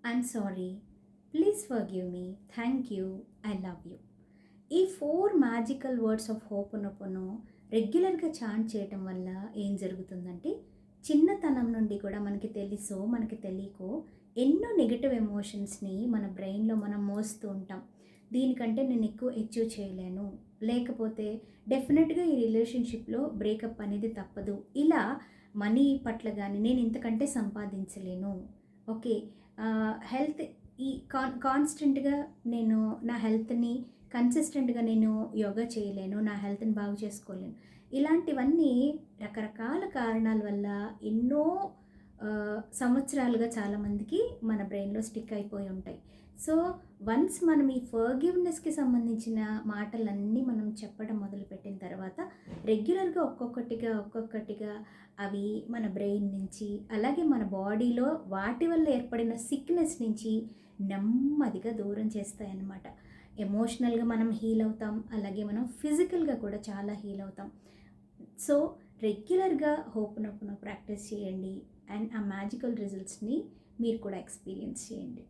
I'm sorry, please forgive me, thank you, I love you. ఈ 4 magical words of ho'oponopono రెగ్యులర్‌గా chant చేయటం వల్ల ఏం జరుగుతుందంటే, చిన్నతనం నుండి కూడా మనకి తెలుసో, మనకి తెలీకో ఎన్నో నెగెటివ్ ఎమోషన్స్‌ని మన బ్రెయిన్‌లో మనం మోస్తూ ఉంటాం. దీనికంటే నేను ఎక్కువ అచీవ్ చేయలేను, లేకపోతే డెఫినిట్‌గా ఈ రిలేషన్‌షిప్‌లో బ్రేకప్ అనేది తప్పదు. ఇలా మనీ పట్ల గాని, నేను ఇంతకంటే సంపాదించలేను. ఓకే. హెల్త్ ఈ కాన్స్టెంట్‌గా నేను నా హెల్త్‌ని కన్సిస్టెంట్‌గా నేను యోగా చేయలేను, నా హెల్త్‌ని బాగు చేసుకోలేను. ఇలాంటివన్నీ రకరకాల కారణాల వల్ల ఎన్నో సంవత్సరాలుగా చాలామందికి మన బ్రెయిన్‌లో స్టిక్ అయిపోయి ఉంటాయి. సో, వన్స్ మనం ఈ ఫర్‌గివ్‌నెస్‌కి సంబంధించిన మాటలన్నీ మనం చెప్పడం మొదలుపెట్టిన తర్వాత రెగ్యులర్‌గా ఒక్కొక్కటిగా అవి మన బ్రెయిన్ నుంచి, అలాగే మన బాడీలో వాటి వల్ల ఏర్పడిన సిక్‌నెస్ నుంచి నెమ్మదిగా దూరం చేస్తాయన్నమాట. ఎమోషనల్‌గా మనం హీల్ అవుతాం. అలాగే మనం ఫిజికల్‌గా కూడా చాలా హీల్ అవుతాం. సో, రెగ్యులర్‌గా హోపోనోపోనో ప్రాక్టీస్ చేయండి. అండ్ ఆ మ్యాజికల్ రిజల్ట్స్‌ని మీరు కూడా ఎక్స్‌పీరియన్స్ చేయండి.